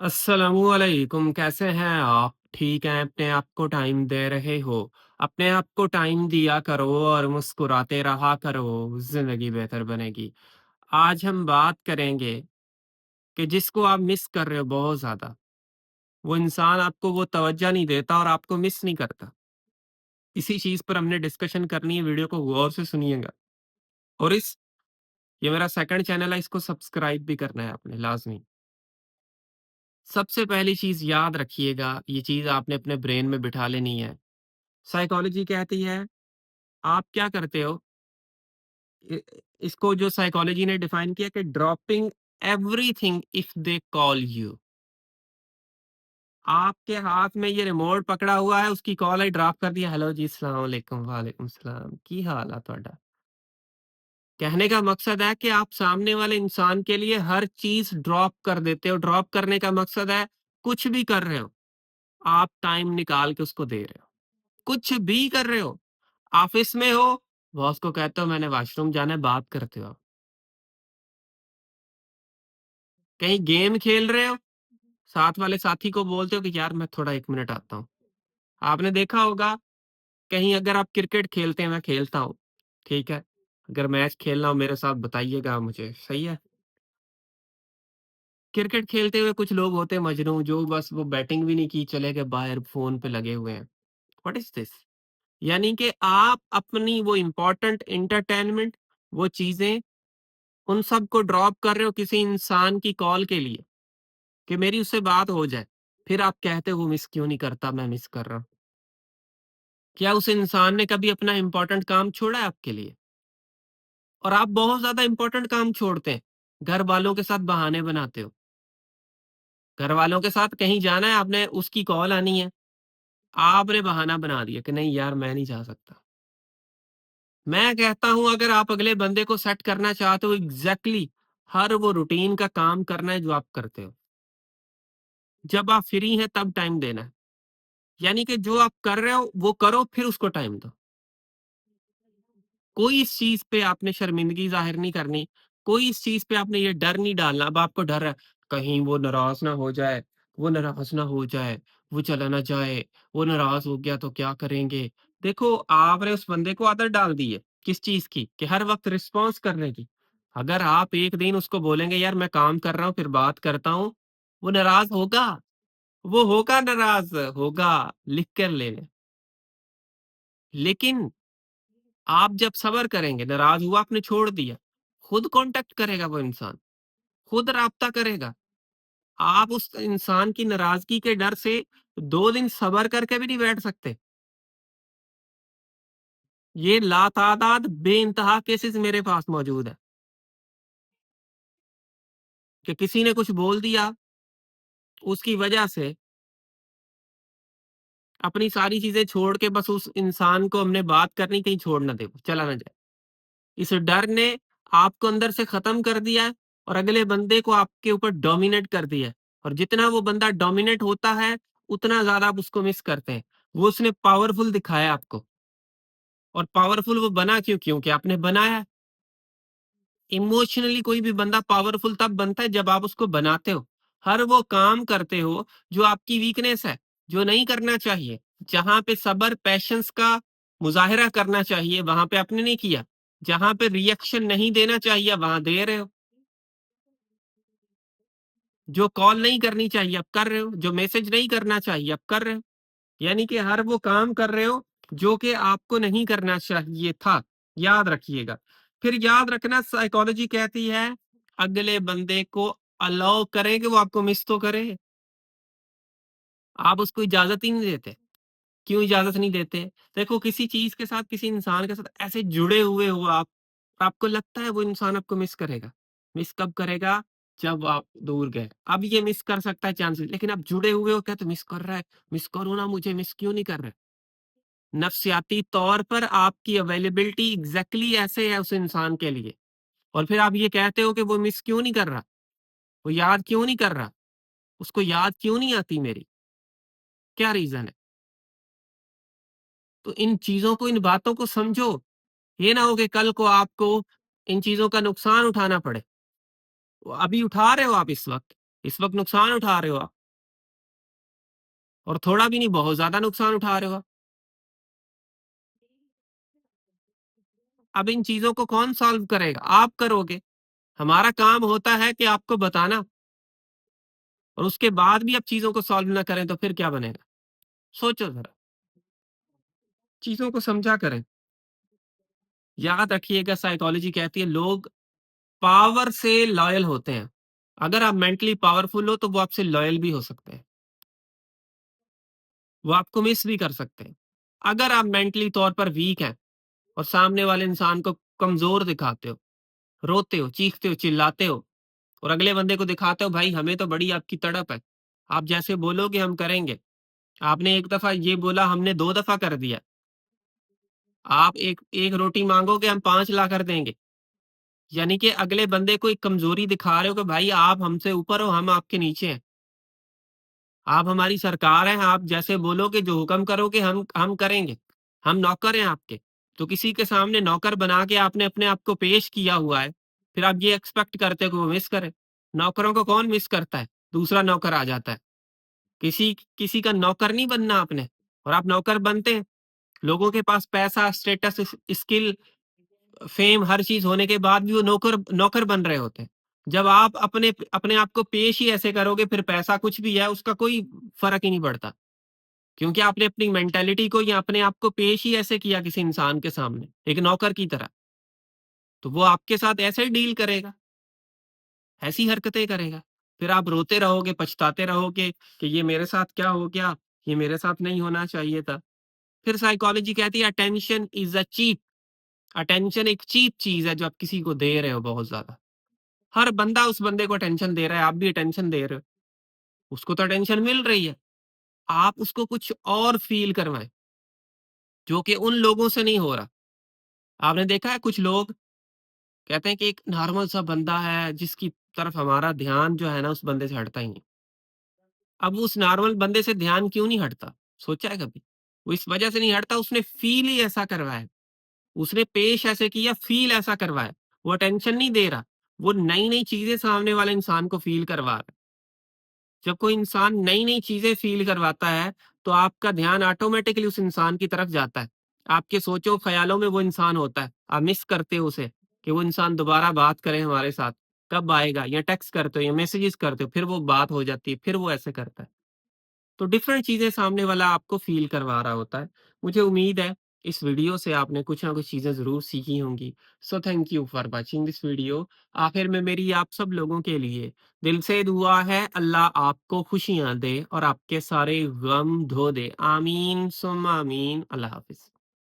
अस्सलामुअलैकुम, कैसे हैं आप? ठीक हैं, अपने आप को टाइम दे रहे हो? अपने आप को टाइम दिया करो और मुस्कुराते रहा करो, ज़िंदगी बेहतर बनेगी। आज हम बात करेंगे कि जिसको आप मिस कर रहे हो बहुत ज़्यादा, वो इंसान आपको वो तवज्जो नहीं देता और आपको मिस नहीं करता। इसी चीज़ पर हमने डिस्कशन करनी है, वीडियो को गौर से सुनिएगा। और ये मेरा सेकंड चैनल है, इसको सब्सक्राइब भी करना है आपने लाज़मी। सबसे पहली चीज़ याद रखिएगा, ये चीज़ आपने अपने ब्रेन में बिठा लेनी है। साइकोलॉजी कहती है, आप क्या करते हो? इ इसको जो साइकोलॉजी ने डिफाइन किया कि dropping everything if they call you. आपके हाथ में ये रिमोट पकड़ा हुआ है, उसकी कॉल है, ड्रॉप कर दिया, हेलो जी, अस्सलाम वालेकुम, वालेकुम सलाम, की हाल है ਤੁਹਾਡਾ? कहने का मकसद है कि आप सामने वाले इंसान के लिए हर चीज़ ड्रॉप कर देते हो। ड्रॉप करने का मकसद है, कुछ भी कर रहे हो, आप टाइम निकाल के उसको दे रहे हो। कुछ भी कर रहे हो, ऑफ़िस में हो, बॉस को कहते हो मैंने वॉशरूम जाना है, बात करते हो आप। कहीं गेम खेल रहे हो, साथ वाले साथी को बोलते हो कि यार मैं थोड़ा 1 मिनट आता हूँ। आपने देखा होगा कहीं अगर आप क्रिकेट खेलते हैं, मैं खेलता हूँ, ठीक है? अगर मैच खेलना हो मेरे साथ बताइएगा मुझे, सही है? क्रिकेट खेलते हुए कुछ लोग होते हैं मजनू जो बस वो बैटिंग भी नहीं की, चले गए बाहर फ़ोन पे लगे हुए हैं। What is this? यानी कि आप अपनी वो इम्पोर्टेंट एंटरटेनमेंट, वो चीज़ें, उन सब को ड्रॉप कर रहे हो किसी इंसान की कॉल के लिए कि मेरी उससे बात हो जाए। फिर आप कहते हो वो मिस क्यों नहीं करता, मैं मिस कर रहा हूँ। क्या उस इंसान ने कभी अपना इम्पोर्टेंट काम छोड़ा है आपके लिए? और आप बहुत ज़्यादा इम्पोर्टेंट काम छोड़ते हैं। घर वालों के साथ बहाने बनाते हो। घर वालों के साथ कहीं जाना है, आपने उसकी कॉल आनी है, आपने बहाना बना दिया कि नहीं यार मैं नहीं जा सकता। मैं कहता हूँ अगर आप अगले बंदे को सेट करना चाहते हो एग्ज़ैक्टली हर वो रूटीन का काम करना है जो आप करते हो। जब आप फ्री हैं तब टाइम देना है। यानी कि जो आप कर रहे हो वो करो फिर उसको टाइम दो। कोई इस चीज़ पे आपने शर्मिंदगी ज़ाहिर नहीं करनी, कोई इस चीज़ पे आपने ये डर नहीं डालना। अब आपको डर है, कहीं वो नाराज़ ना हो जाए, वो नाराज़ ना हो जाए, वो चला ना जाए, वो नाराज़ हो गया तो क्या करेंगे? देखो, आपने उस बंदे को आदत डाल दी है, किस चीज़ की? कि हर वक़्त रिस्पॉन्स करने की। अगर आप एक दिन उसको बोलेंगे, "यार मैं काम कर रहा हूँ, फिर बात करता हूँ," वो नाराज़ होगा, वो होगा नाराज़, होगा, लिख कर ले लें। लेकिन आप जब सब्र करेंगे, नाराज़ हुआ आपने छोड़ दिया, खुद कॉन्टैक्ट करेगा वो इंसान, खुद राब्ता करेगा। आप उस इंसान की नाराज़गी के डर से 2 दिन सब्र करके भी नहीं बैठ सकते। ये लातादाद बेइंतहा केसेज़ मेरे पास मौजूद है कि किसी ने कुछ बोल दिया, उसकी वजह से अपनी सारी चीज़ें छोड़ के बस उस इंसान को हमने बात करनी, कहीं छोड़ ना दे वो, चला ना जाए। इस डर ने आपको अंदर से खत्म कर दिया है और अगले बंदे को आपके ऊपर डोमिनेट कर दिया है। और जितना वो बंदा डोमिनेट होता है, उतना ज़्यादा आप उसको मिस करते हैं। वो उसने पावरफुल दिखाया आपको और पावरफुल वो बना क्यों? क्योंकि आपने बनाया। इमोशनली कोई भी बंदा पावरफुल तब बनता है जब आप उसको बनाते हो। हर वो काम करते हो जो आपकी वीकनेस है, जो नहीं करना चाहिए। जहाँ पे सब्र, पैशेंस का मुज़ाहिरा करना चाहिए, वहाँ पे आपने नहीं किया। जहाँ पे रिएक्शन नहीं देना चाहिए, वहाँ दे रहे हो। जो कॉल नहीं करनी चाहिए, आप कर रहे हो। जो मैसेज नहीं करना चाहिए, आप कर रहे हो। यानी कि हर वो काम कर रहे हो जो कि आपको नहीं करना चाहिए था। याद रखिएगा। फिर याद रखना, साइकोलॉजी कहती है अगले बंदे को अलाउ करें कि वो आपको मिस तो करे। आप उसको इजाज़त ही नहीं देते। क्यों इजाज़त नहीं देते? देखो, किसी चीज़ के साथ, किसी इंसान के साथ ऐसे जुड़े हुए हो आप, आपको लगता है वो इंसान आपको मिस करेगा। मिस कब करेगा? जब आप दूर गए। अब ये मिस कर सकता है चांसेस, लेकिन आप जुड़े हुए हो, कहते मिस कर रहा है, मिस करो ना मुझे, मिस क्यों नहीं कर रहे? नफ्सियाती तौर पर आपकी अवेलेबिलिटी एग्ज़ैक्टली ऐसे है उस इंसान के लिए, और फिर आप ये कहते हो कि वो मिस क्यों नहीं कर रहा? वो याद क्यों नहीं कर रहा? उसको याद क्यों नहीं आती मेरी? क्या रीज़न है? तो इन चीज़ों को, इन बातों को समझो। ये ना हो कि कल को आपको इन चीज़ों का नुकसान उठाना पड़े। वो अभी उठा रहे हो आप इस वक़्त। इस वक़्त नुकसान उठा रहे हो आप, और थोड़ा भी नहीं, बहुत ज़्यादा नुकसान उठा रहे हो आप। अब इन चीज़ों को कौन सॉल्व करेगा? आप करोगे। हमारा काम होता है कि आपको बताना, और उसके बाद भी आप चीज़ों को सॉल्व ना करें तो फिर क्या बनेगा? सोचो ज़रा, चीज़ों को समझा करें। याद रखिएगा, साइकोलॉजी कहती है लोग पावर से लॉयल होते हैं। अगर आप मेंटली पावरफुल हो तो वो आपसे लॉयल भी हो सकते हैं। वो आपको मिस भी कर सकते हैं। अगर आप मेंटली तौर पर वीक हैं और सामने वाले इंसान को कमज़ोर दिखाते हो, रोते हो, चीखते हो, चिल्लाते हो, और अगले बंदे को दिखाते हो भाई हमें तो बड़ी आपकी तड़प है। आप जैसे बोलोगे हम करेंगे। आपने 1 दफ़ा ये बोला, हमने 2 दफ़ा कर दिया। आप एक एक रोटी माँगोगे, हम 5 ला कर देंगे। यानी कि अगले बंदे को एक कमज़ोरी दिखा रहे हो कि भाई आप हमसे ऊपर हो, हम आपके नीचे हैं। आप हमारी सरकार हैं, आप जैसे बोलोगे, जो हुक्म करोगे हम करेंगे। हम नौकर हैं आपके। तो किसी के सामने नौकर बना के आपने अपने आप को पेश किया हुआ है, फिर आप ये एक्सपेक्ट करते हो कि वो मिस करे। नौकरों को कौन मिस करता है? दूसरा नौकर आ जाता है। किसी किसी का नौकर नहीं बनना आपने, और आप नौकर बनते हैं। लोगों के पास पैसा, स्टेटस, स्किल, फेम, हर चीज़ होने के बाद भी वो नौकर नौकर बन रहे होते हैं। जब आप अपने अपने आप को पेश ही ऐसे करोगे, फिर पैसा कुछ भी है उसका कोई फ़र्क ही नहीं पड़ता। क्योंकि आपने अपनी मेंटालिटी को या अपने आप को पेश ही ऐसे किया किसी इंसान के सामने, एक नौकर की तरह। तो वो आपके साथ ऐसे ही डील करेगा, ऐसी हरकतें करेगा। फिर आप रोते रहोगे, पछताते रहोगे कि ये मेरे साथ क्या हो गया? ये मेरे साथ नहीं होना चाहिए था। फिर साइकोलॉजी कहती है attention is a cheap. Attention एक चीप चीज़ है जो आप किसी को दे रहे हो बहुत ज़्यादा। हर बंदा उस बंदे को अटेंशन दे रहा है, आप भी अटेंशन दे रहे हो। उसको तो अटेंशन मिल रही है, आप उसको कुछ और फ़ील करवाएँ, जो कि उन लोगों से नहीं हो रहा। आपने देखा है कुछ लोग कहते हैं कि एक नॉर्मल सा बंदा है जिसकी तरफ हमारा ध्यान जो है ना उस बंदे से हटता ही नहीं। अब उस नॉर्मल बंदे से ध्यान क्यों नहीं हटता? सोचा है कभी? वो इस वजह से नहीं हटता, उसने फ़ील ही ऐसा करवाया है। उसने पेश ऐसे किया, फ़ील ऐसा करवाया। वो अटेंशन नहीं दे रहा, वो नई-नई चीज़ें सामने वाले इंसान को फ़ील करवा रहा है। जब कोई इंसान नई-नई चीज़ें फ़ील करवाता है, तो आपका ध्यान ऑटोमैटिकली उस इंसान की तरफ जाता है। आपके सोचो ख़्यालों में वो इंसान होता है। आप मिस करते हो उसे, कि वो इंसान दोबारा बात करे हमारे साथ, कब आएगा? या टेक्स्ट करते हो या मैसेजेस करते हो, फिर वो बात हो जाती है, फिर वो ऐसे करता है। तो डिफरेंट चीज़ें सामने वाला आपको फ़ील करवा रहा होता है। मुझे उम्मीद है इस वीडियो से आपने कुछ ना कुछ चीज़ें ज़रूर सीखी होंगी। So thank you for watching this video. आखिर में मेरी आप सब लोगों के लिए दिल से दुआ है, अल्लाह आपको खुशियाँ दे और आपके सारे गम धो दे। आमीन सुम्मा आमीन। अल्लाह हाफ़िज़।